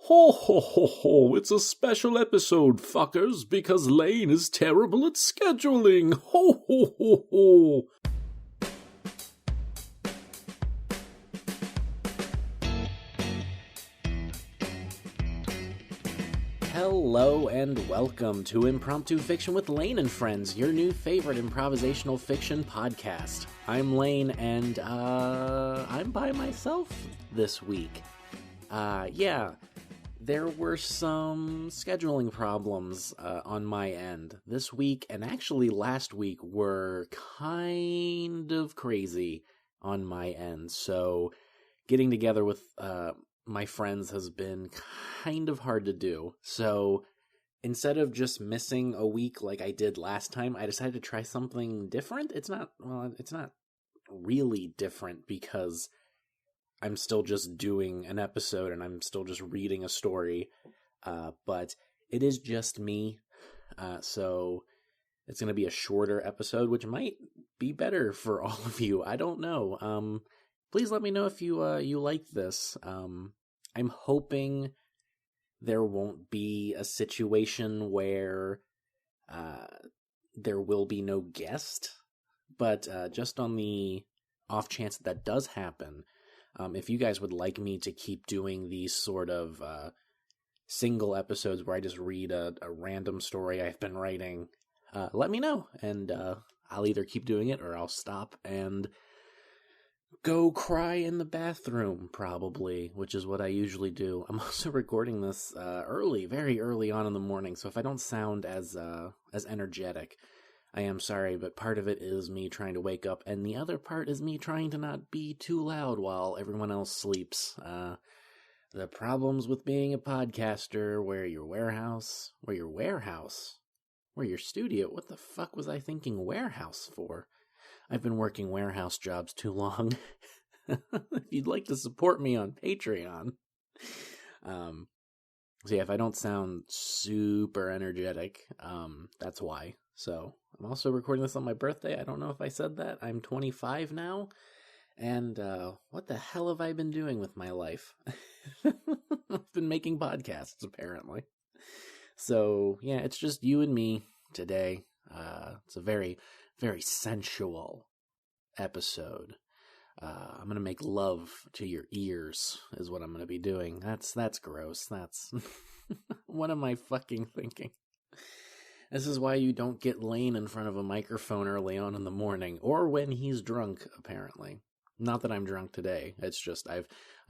Ho ho ho ho, it's a special episode, fuckers, because Lane is terrible at scheduling. Ho ho ho ho. Hello and welcome to Impromptu Fiction with Lane and Friends, your new favorite improvisational fiction podcast. I'm Lane and, I'm by myself this week. There were some scheduling problems on my end this week, and actually last week were kind of crazy on my end, so getting together with my friends has been kind of hard to do. So instead of just missing a week like I did last time, I decided to try something different. It's not really different because I'm still just doing an episode and I'm still just reading a story, but it is just me, so it's going to be a shorter episode, which might be better for all of you. I don't know. Please let me know if you like this. I'm hoping there won't be a situation where there will be no guest, but just on the off chance that does happen, if you guys would like me to keep doing these sort of single episodes where I just read a random story I've been writing, let me know, and I'll either keep doing it or I'll stop and go cry in the bathroom, probably, which is what I usually do. I'm also recording this very early on in the morning, so if I don't sound as energetic, I am sorry, but part of it is me trying to wake up, and the other part is me trying to not be too loud while everyone else sleeps. The problems with being a podcaster, where your studio, what the fuck was I thinking warehouse for? I've been working warehouse jobs too long. If you'd like to support me on Patreon. So yeah, if I don't sound super energetic, that's why. So I'm also recording this on my birthday. I don't know if I said that. I'm 25 now. And what the hell have I been doing with my life? I've been making podcasts, apparently. So yeah, it's just you and me today. It's a very, very sensual episode. I'm going to make love to your ears is what I'm going to be doing. That's gross. That's what am I fucking thinking? This is why you don't get Lane in front of a microphone early on in the morning, or when he's drunk, apparently. Not that I'm drunk today. It's just I've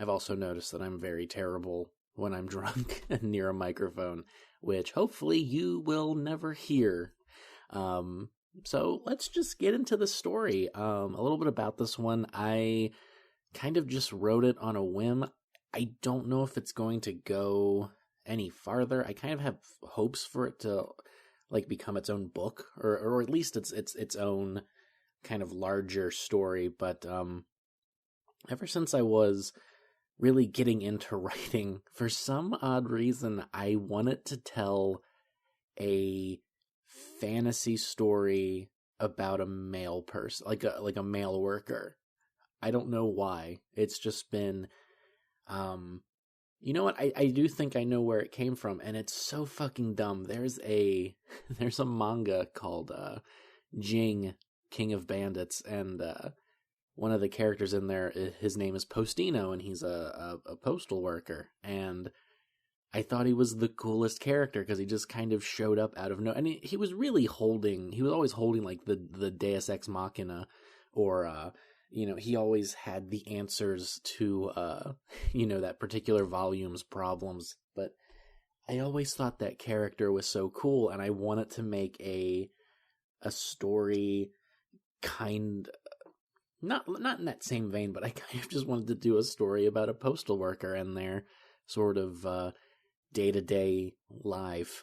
also noticed that I'm very terrible when I'm drunk and near a microphone, which hopefully you will never hear. So let's just get into the story. A little bit about this one. I kind of just wrote it on a whim. I don't know if it's going to go any farther. I kind of have hopes for it to become its own book, or at least its own kind of larger story. But ever since I was really getting into writing, for some odd reason, I wanted to tell a fantasy story about a male person, like a male worker. I don't know why. It's just been, you know what? I do think I know where it came from, and it's so fucking dumb. There's a manga called Jing, King of Bandits, and one of the characters in there, his name is Postino, and he's a postal worker, and I thought he was the coolest character because he just kind of showed up out of nowhere. And he was always holding like the Deus Ex Machina, or he always had the answers to that particular volume's problems. But I always thought that character was so cool, and I wanted to make a story not in that same vein, but I kind of just wanted to do a story about a postal worker and their sort of day-to-day life,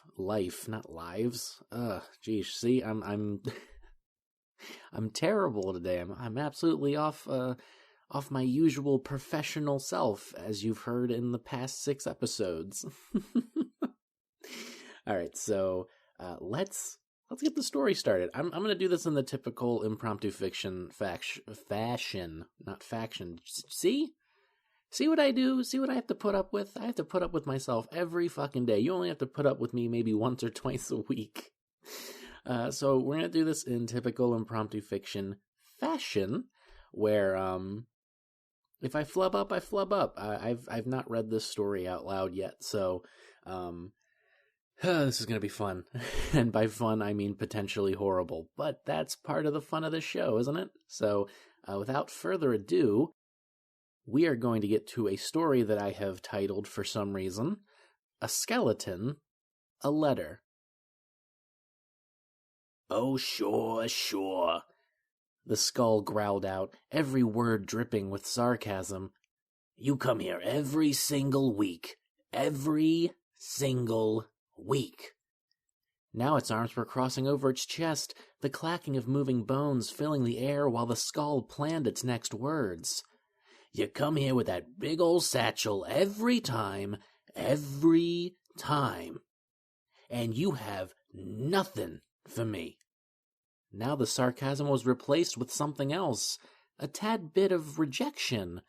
not lives. Geez, see, I'm terrible today. I'm absolutely off my usual professional self, as you've heard in the past 6 episodes. All right, so let's get the story started. I'm going to do this in the typical impromptu fiction fashion, not faction. See? See what I do? See what I have to put up with? I have to put up with myself every fucking day. You only have to put up with me maybe once or twice a week. So we're going to do this in typical impromptu fiction fashion, where if I flub up, I flub up. I've not read this story out loud yet, so this is going to be fun. And by fun, I mean potentially horrible. But that's part of the fun of the show, isn't it? So without further ado, we are going to get to a story that I have titled, for some reason, A Skeleton, a Letter. "Oh, sure, sure," the skull growled out, every word dripping with sarcasm. "You come here every single week. Every single week." Now its arms were crossing over its chest, the clacking of moving bones filling the air while the skull planned its next words. "You come here with that big old satchel every time, and you have nothing for me." Now the sarcasm was replaced with something else, a tad bit of rejection,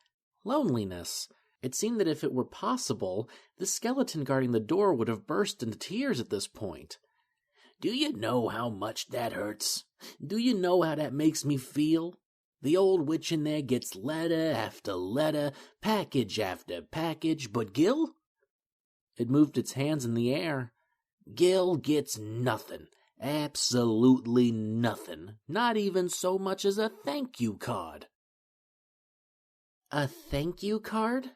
loneliness. It seemed that if it were possible, the skeleton guarding the door would have burst into tears at this point. "Do you know how much that hurts? Do you know how that makes me feel? The old witch in there gets letter after letter, package after package, but Gil?" It moved its hands in the air. "Gil gets nothing, absolutely nothing, not even so much as a thank you card." "A thank you card?"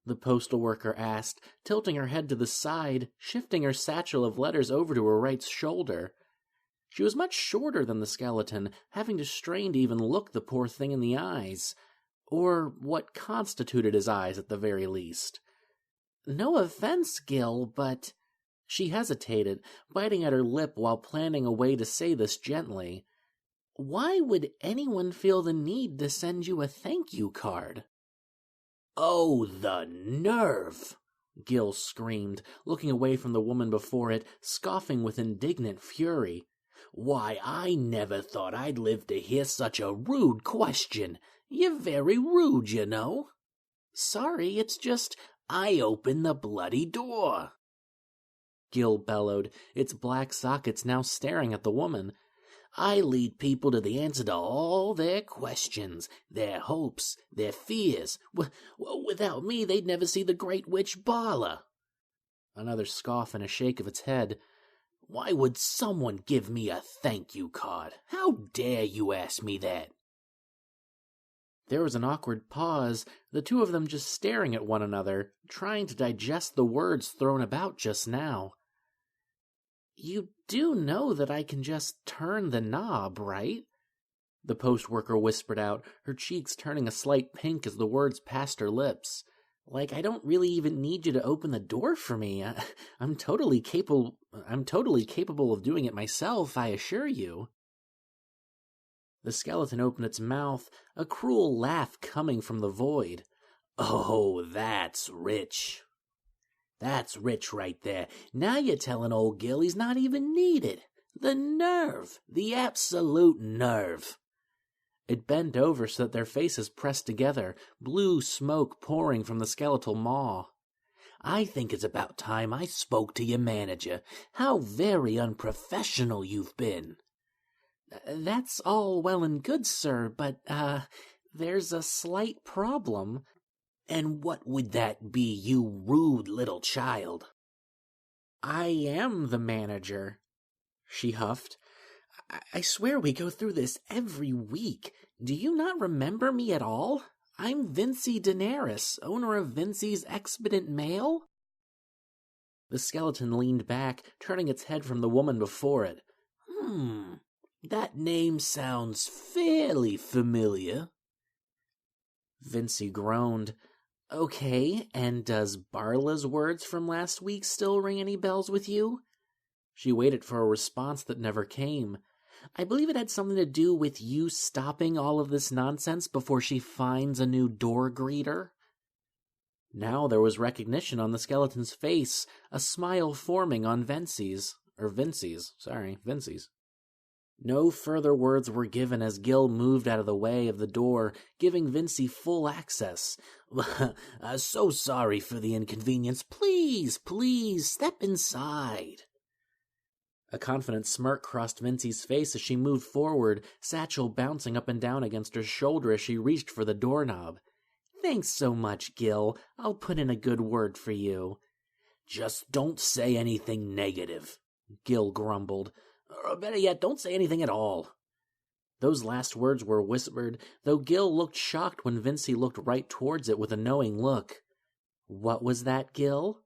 the postal worker asked, tilting her head to the side, shifting her satchel of letters over to her right shoulder. She was much shorter than the skeleton, having to strain to even look the poor thing in the eyes. Or what constituted his eyes, at the very least. "No offense, Gil, but—" She hesitated, biting at her lip while planning a way to say this gently. "Why would anyone feel the need to send you a thank you card?" "Oh, the nerve!" Gil screamed, looking away from the woman before it, scoffing with indignant fury. "Why, I never thought I'd live to hear such a rude question. You're very rude, you know." "Sorry, it's just I opened the bloody door," Gil bellowed, its black sockets now staring at the woman. "I lead people to the answer to all their questions, their hopes, their fears. Without me, they'd never see the great witch Bala." Another scoff and a shake of its head. "Why would someone give me a thank you card? How dare you ask me that?" There was an awkward pause, the two of them just staring at one another, trying to digest the words thrown about just now. "You do know that I can just turn the knob, right?" the post worker whispered out, her cheeks turning a slight pink as the words passed her lips. "Like, I don't really even need you to open the door for me. I'm totally capable of doing it myself, I assure you." The skeleton opened its mouth, a cruel laugh coming from the void. "Oh, that's rich. That's rich right there. Now you're telling old Gil he's not even needed. The nerve, the absolute nerve." It bent over so that their faces pressed together, blue smoke pouring from the skeletal maw. "I think it's about time I spoke to your manager. How very unprofessional you've been." "That's all well and good, sir, but, there's a slight problem." "And what would that be, you rude little child?" "I am the manager," she huffed. I swear we go through this every week. Do you not remember me at all? I'm Vincy Daenerys, owner of Vincy's Expedient Mail." The skeleton leaned back, turning its head from the woman before it. That name sounds fairly familiar." Vincy groaned. "Okay, and does Barla's words from last week still ring any bells with you?" She waited for a response that never came. "I believe it had something to do with you stopping all of this nonsense before she finds a new door greeter." Now there was recognition on the skeleton's face, a smile forming on Vincy's. No further words were given as Gil moved out of the way of the door, giving Vincy full access. So sorry for the inconvenience. Please, step inside. A confident smirk crossed Vincy's face as she moved forward, satchel bouncing up and down against her shoulder as she reached for the doorknob. Thanks so much, Gil. I'll put in a good word for you. Just don't say anything negative, Gil grumbled. Or better yet, don't say anything at all. Those last words were whispered, though Gil looked shocked when Vincy looked right towards it with a knowing look. What was that, Gil?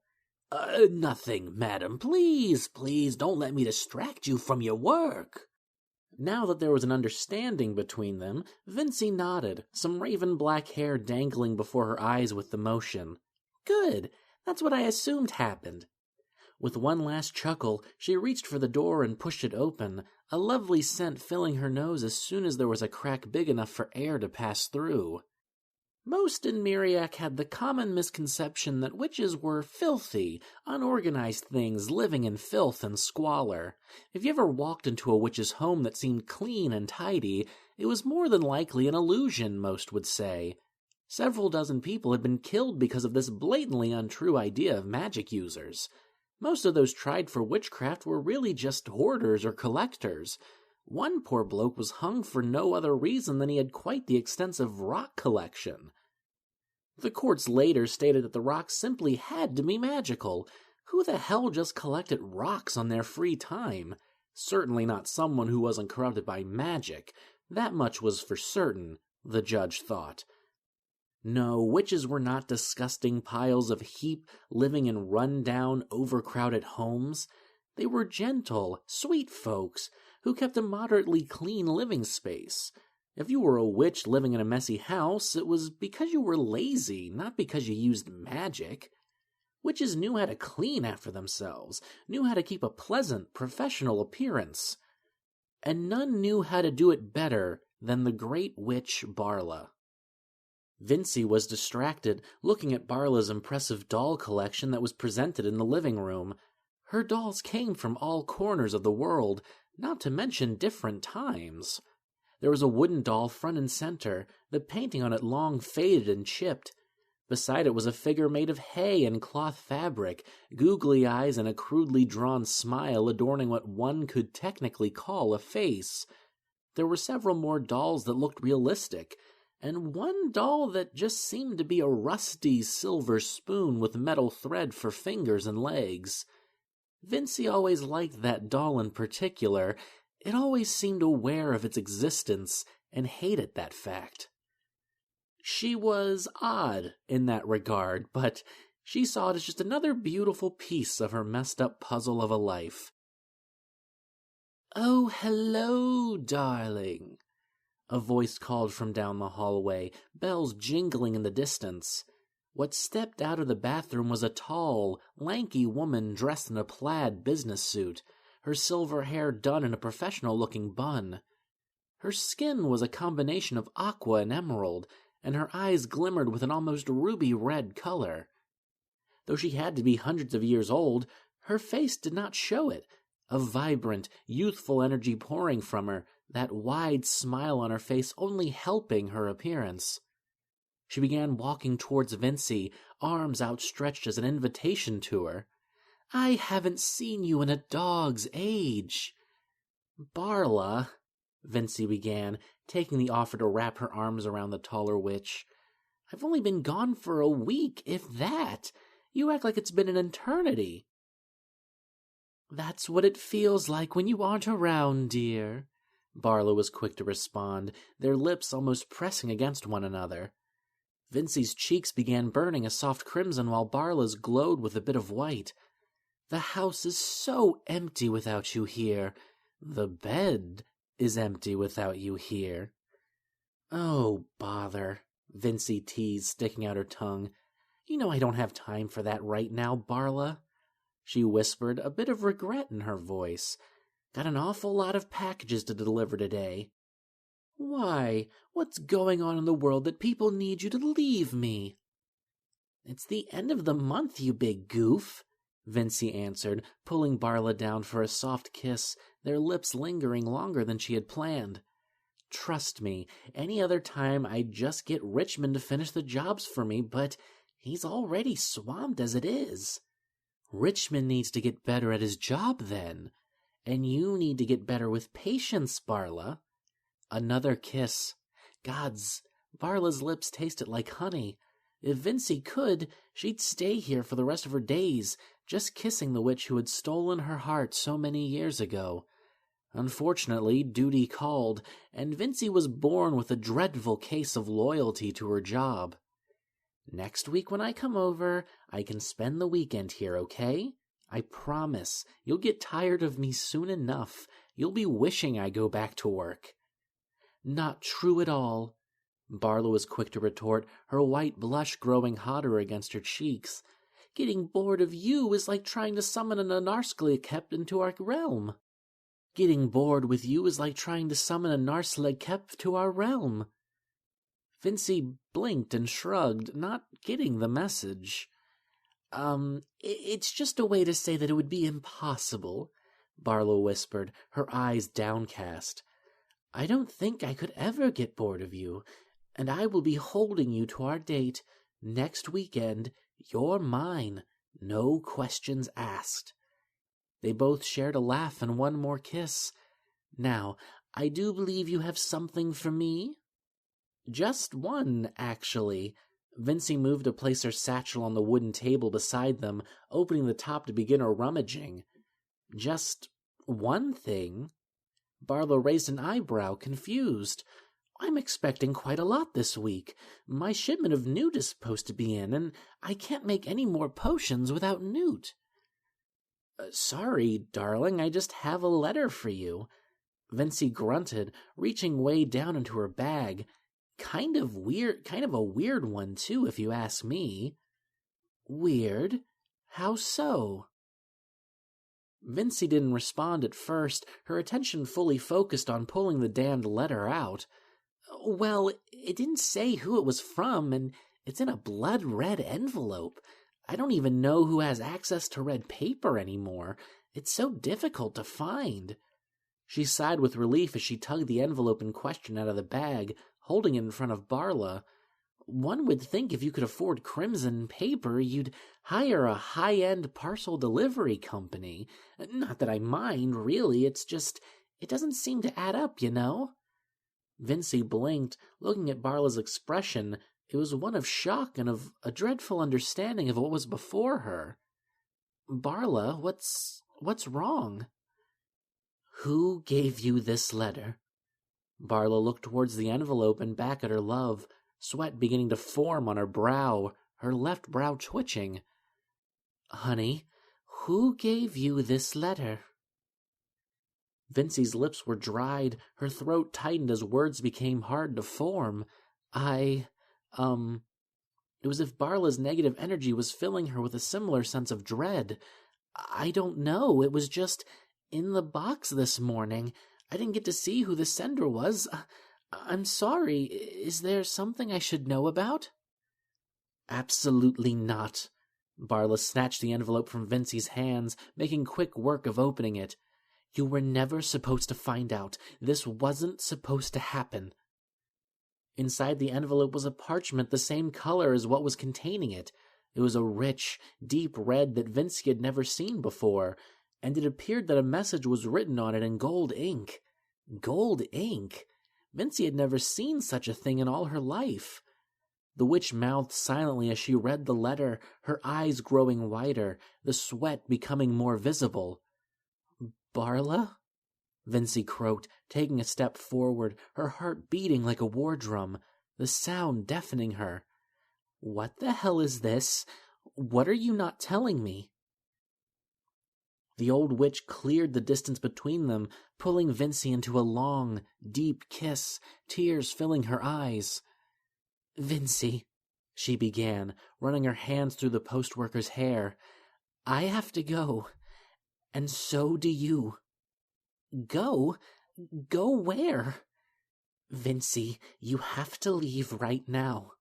Nothing, madam. Please, don't let me distract you from your work. Now that there was an understanding between them, Vincy nodded, some raven black hair dangling before her eyes with the motion. Good. That's what I assumed happened. With one last chuckle, she reached for the door and pushed it open, a lovely scent filling her nose as soon as there was a crack big enough for air to pass through. Most in Miriac had the common misconception that witches were filthy, unorganized things living in filth and squalor. If you ever walked into a witch's home that seemed clean and tidy, it was more than likely an illusion, most would say. Several dozen people had been killed because of this blatantly untrue idea of magic users. Most of those tried for witchcraft were really just hoarders or collectors. One poor bloke was hung for no other reason than he had quite the extensive rock collection. The courts later stated that the rocks simply had to be magical. Who the hell just collected rocks on their free time? Certainly not someone who wasn't corrupted by magic. That much was for certain, the judge thought. No, witches were not disgusting piles of heap living in run-down, overcrowded homes. They were gentle, sweet folks who kept a moderately clean living space. If you were a witch living in a messy house, it was because you were lazy, not because you used magic. Witches knew how to clean after themselves, knew how to keep a pleasant, professional appearance. And none knew how to do it better than the great witch Barla. Vincy was distracted, looking at Barla's impressive doll collection that was presented in the living room. Her dolls came from all corners of the world, not to mention different times. There was a wooden doll front and center, the painting on it long faded and chipped. Beside it was a figure made of hay and cloth fabric, googly eyes and a crudely drawn smile adorning what one could technically call a face. There were several more dolls that looked realistic, and one doll that just seemed to be a rusty silver spoon with metal thread for fingers and legs. Vincy always liked that doll in particular. It always seemed aware of its existence and hated that fact. She was odd in that regard, but she saw it as just another beautiful piece of her messed-up puzzle of a life. "Oh, hello, darling," a voice called from down the hallway, bells jingling in the distance. What stepped out of the bathroom was a tall, lanky woman dressed in a plaid business suit, her silver hair done in a professional-looking bun. Her skin was a combination of aqua and emerald, and her eyes glimmered with an almost ruby-red color. Though she had to be hundreds of years old, her face did not show it, a vibrant, youthful energy pouring from her, that wide smile on her face only helping her appearance. She began walking towards Vincy, arms outstretched as an invitation to her. "I haven't seen you in a dog's age." "Barla," Vincy began, taking the offer to wrap her arms around the taller witch. "I've only been gone for a week, if that. You act like it's been an eternity." "That's what it feels like when you aren't around, dear," Barla was quick to respond, their lips almost pressing against one another. Vincy's cheeks began burning a soft crimson while Barla's glowed with a bit of white. "The house is so empty without you here. The bed is empty without you here." "Oh, bother," Vincy teased, sticking out her tongue. "You know I don't have time for that right now, Barla," she whispered, a bit of regret in her voice. "Got an awful lot of packages to deliver today." "Why? What's going on in the world that people need you to leave me?" "It's the end of the month, you big goof." Vincy answered, pulling Barla down for a soft kiss, their lips lingering longer than she had planned. Trust me, any other time I'd just get Richmond to finish the jobs for me, but he's already swamped as it is. Richmond needs to get better at his job then. And you need to get better with patience, Barla. Another kiss. Gods, Barla's lips tasted like honey. If Vincy could, she'd stay here for the rest of her days, just kissing the witch who had stolen her heart so many years ago. Unfortunately, duty called, and Vincy was born with a dreadful case of loyalty to her job. Next week when I come over, I can spend the weekend here, okay? I promise, you'll get tired of me soon enough. You'll be wishing I go back to work. Not true at all. Barla was quick to retort, her white blush growing hotter against her cheeks. Getting bored of you is like trying to summon an Narskelikep into our realm. Getting bored with you is like trying to summon a Narskelikep to our realm. Vincy blinked and shrugged, not getting the message. It's just a way to say that it would be impossible, Barla whispered, her eyes downcast. I don't think I could ever get bored of you, and I will be holding you to our date. Next weekend, you're mine, no questions asked. They both shared a laugh and one more kiss. Now, I do believe you have something for me? Just one, actually. Vincy moved to place her satchel on the wooden table beside them, opening the top to begin her rummaging. Just one thing? Barla raised an eyebrow, confused. I'm expecting quite a lot this week. My shipment of newt is supposed to be in, and I can't make any more potions without newt. Sorry, darling, I just have a letter for you. Vincy grunted, reaching way down into her bag. Kind of a weird one, too, if you ask me. Weird? How so? Vincy didn't respond at first, her attention fully focused on pulling the damned letter out. Well, it didn't say who it was from, and it's in a blood-red envelope. I don't even know who has access to red paper anymore. It's so difficult to find. She sighed with relief as she tugged the envelope in question out of the bag, holding it in front of Barla. One would think if you could afford crimson paper, you'd hire a high-end parcel delivery company. Not that I mind, really, it's just, it doesn't seem to add up, you know? Vincy blinked, looking at Barla's expression. It was one of shock and of a dreadful understanding of what was before her. Barla, what's wrong? Who gave you this letter? Barla looked towards the envelope and back at her love, sweat beginning to form on her brow, her left brow twitching. Honey, who gave you this letter? Vincy's lips were dried, her throat tightened as words became hard to form. It was as if Barla's negative energy was filling her with a similar sense of dread. I don't know, it was just in the box this morning. I didn't get to see who the sender was. I'm sorry. Is there something I should know about? Absolutely not. Barla snatched the envelope from Vincy's hands, making quick work of opening it. You were never supposed to find out. This wasn't supposed to happen. Inside the envelope was a parchment the same color as what was containing it. It was a rich, deep red that Vincy had never seen before, and it appeared that a message was written on it in gold ink. Gold ink? Vincy had never seen such a thing in all her life. The witch mouthed silently as she read the letter, her eyes growing wider, the sweat becoming more visible. Barla? Vincy croaked, taking a step forward, her heart beating like a war drum, the sound deafening her. What the hell is this? What are you not telling me? The old witch cleared the distance between them, pulling Vincy into a long, deep kiss, tears filling her eyes. Vincy, she began, running her hands through the post-worker's hair, I have to go, and so do you. Go? Go where? Vincy, you have to leave right now.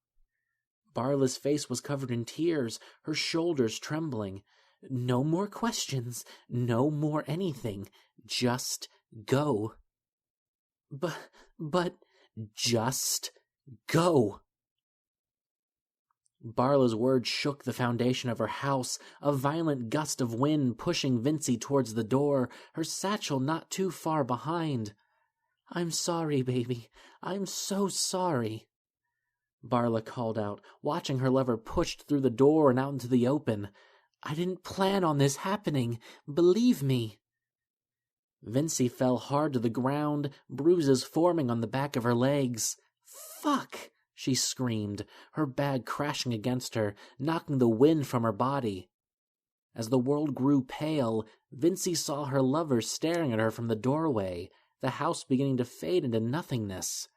Barla's face was covered in tears, her shoulders trembling. No more questions, no more anything. Just go. But, just go. Barla's words shook the foundation of her house, a violent gust of wind pushing Vincey towards the door, her satchel not too far behind. I'm sorry, baby. I'm so sorry. Barla called out, watching her lover pushed through the door and out into the open. I didn't plan on this happening. Believe me. Vincey fell hard to the ground, bruises forming on the back of her legs. Fuck! She screamed, her bag crashing against her, knocking the wind from her body. As the world grew pale, Vincey saw her lover staring at her from the doorway, the house beginning to fade into nothingness.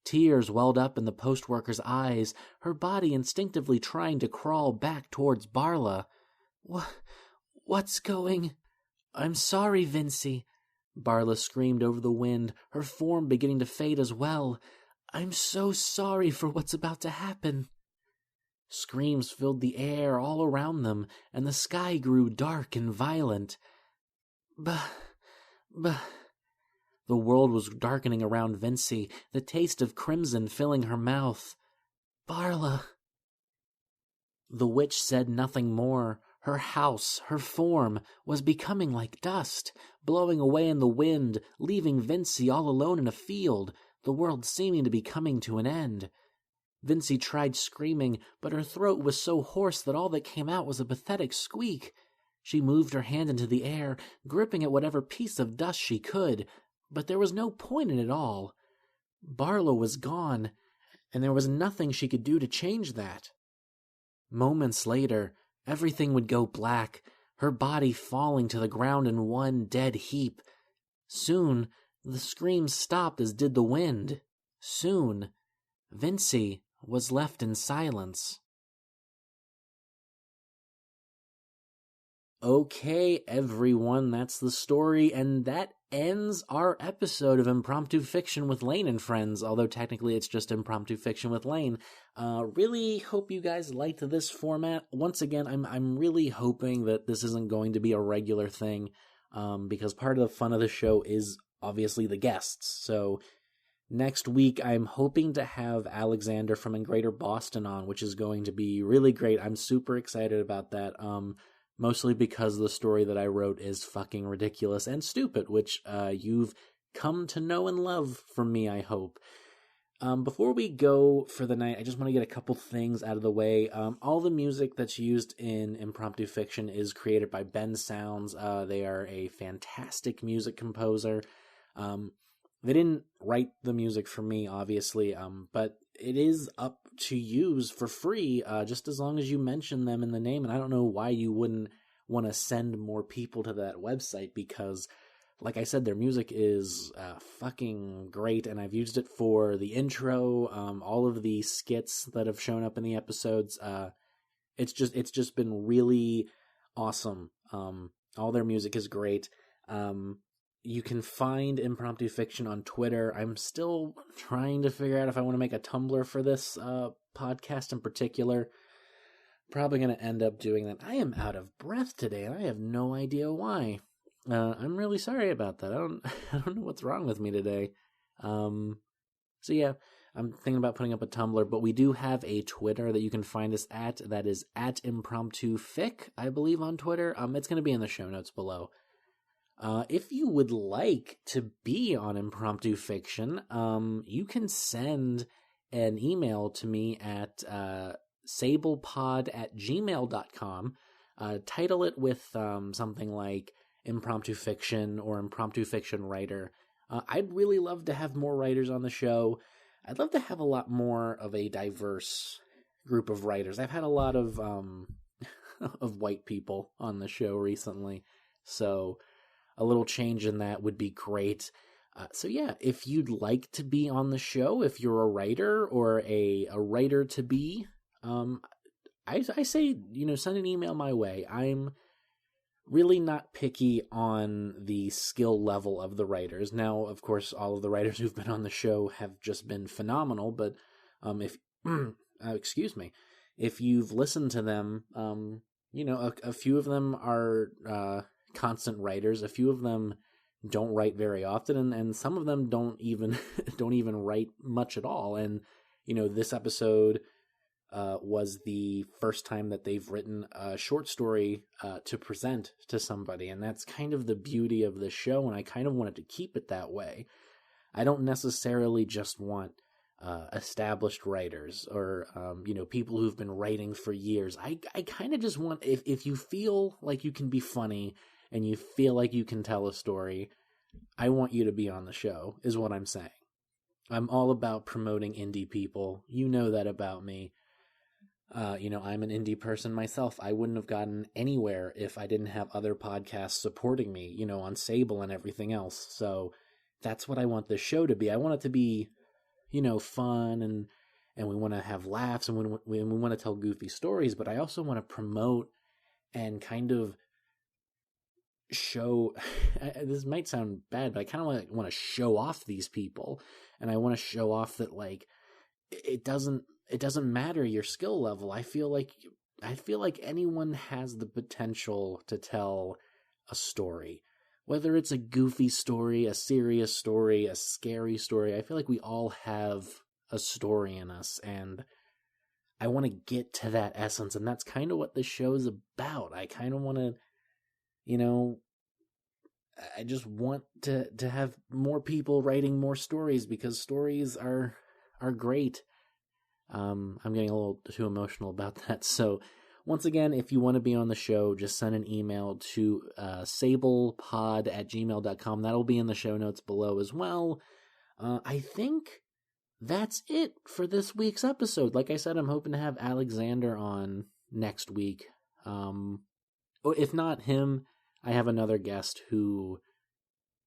Tears welled up in the post worker's eyes, her body instinctively trying to crawl back towards Barla. What's going... I'm sorry, Vincey. Barla screamed over the wind, her form beginning to fade as well. I'm so sorry for what's about to happen. Screams filled the air all around them, and the sky grew dark and violent. Bah. The world was darkening around Vincey, the taste of crimson filling her mouth. Barla. The witch said nothing more. Her house, her form, was becoming like dust, blowing away in the wind, leaving Vincey all alone in a field, the world seeming to be coming to an end. Vincey tried screaming, but her throat was so hoarse that all that came out was a pathetic squeak. She moved her hand into the air, gripping at whatever piece of dust she could, but there was no point in it all. Barla was gone, and there was nothing she could do to change that. Moments later, everything would go black, her body falling to the ground in one dead heap. Soon, the screams stopped as did the wind. Soon, Vincey was left in silence. Okay, everyone, that's the story, and that ends our episode of Impromptu Fiction with Lane and Friends, although technically it's just Impromptu Fiction with Lane. Really hope you guys liked this format. Once again, I'm really hoping that this isn't going to be a regular thing, because part of the fun of the show is obviously the guests. So next week, I'm hoping to have Alexander from In Greater Boston on, which is going to be really great. I'm super excited about that. Mostly because the story that I wrote is fucking ridiculous and stupid, which you've come to know and love from me, I hope. Before we go for the night, I just want to get a couple things out of the way. All the music that's used in Impromptu Fiction is created by Bensounds. They are a fantastic music composer. They didn't write the music for me, obviously, but it is up to use for free, just as long as you mention them in the name. And I don't know why you wouldn't want to send more people to that website, because, like I said, their music is fucking great, and I've used it for the intro, all of the skits that have shown up in the episodes. It's just been really awesome. All their music is great. You can find Impromptu Fiction on Twitter. I'm still trying to figure out if I want to make a Tumblr for this podcast in particular. Probably going to end up doing that. I am out of breath today, and I have no idea why. I'm really sorry about that. I don't know what's wrong with me today. So yeah, I'm thinking about putting up a Tumblr, but we do have a Twitter that you can find us at. That is at ImpromptuFic, I believe, on Twitter. It's going to be in the show notes below. If you would like to be on Impromptu Fiction, you can send an email to me at sablepod@gmail.com. Title it with something like Impromptu Fiction or Impromptu Fiction Writer. I'd really love to have more writers on the show. I'd love to have a lot more of a diverse group of writers. I've had a lot of of white people on the show recently, so a little change in that would be great. So yeah, if you'd like to be on the show, if you're a writer or a writer-to-be, I say, send an email my way. I'm really not picky on the skill level of the writers. Now, of course, all of the writers who've been on the show have just been phenomenal, but if excuse me, if you've listened to them, a few of them are constant writers. A few of them don't write very often, and some of them don't even write much at all. And this episode was the first time that they've written a short story to present to somebody, and that's kind of the beauty of the show, and I kind of wanted to keep it that way. I don't necessarily just want established writers or people who've been writing for years. I kind of just want, if you feel like you can be funny and you feel like you can tell a story, I want you to be on the show, is what I'm saying. I'm all about promoting indie people. You know that about me. I'm an indie person myself. I wouldn't have gotten anywhere if I didn't have other podcasts supporting me, on Sable and everything else. So that's what I want this show to be. I want it to be, fun, and we want to have laughs, and we want to tell goofy stories, but I also want to promote and kind of show, this might sound bad, but I kind of want to show off these people, and I want to show off that, like, it doesn't matter your skill level. I feel like anyone has the potential to tell a story. Whether it's a goofy story, a serious story, a scary story, I feel like we all have a story in us, and I want to get to that essence, and that's kind of what this show is about. I kind of want to, I just want to have more people writing more stories, because stories are great. I'm getting a little too emotional about that. So once again, if you want to be on the show, just send an email to sablepod@gmail.com. That'll be in the show notes below as well. I think that's it for this week's episode. Like I said, I'm hoping to have Alexander on next week. If not him, I have another guest who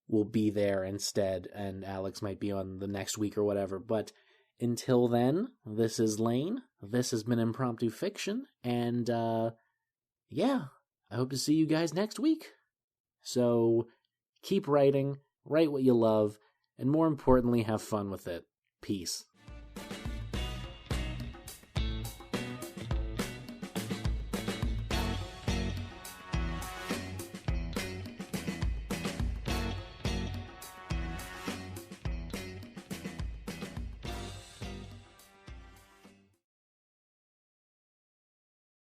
will be there instead, and Alex might be on the next week or whatever. But until then, this is Lane. This has been Impromptu Fiction, and I hope to see you guys next week. So keep writing, write what you love, and more importantly, have fun with it. Peace.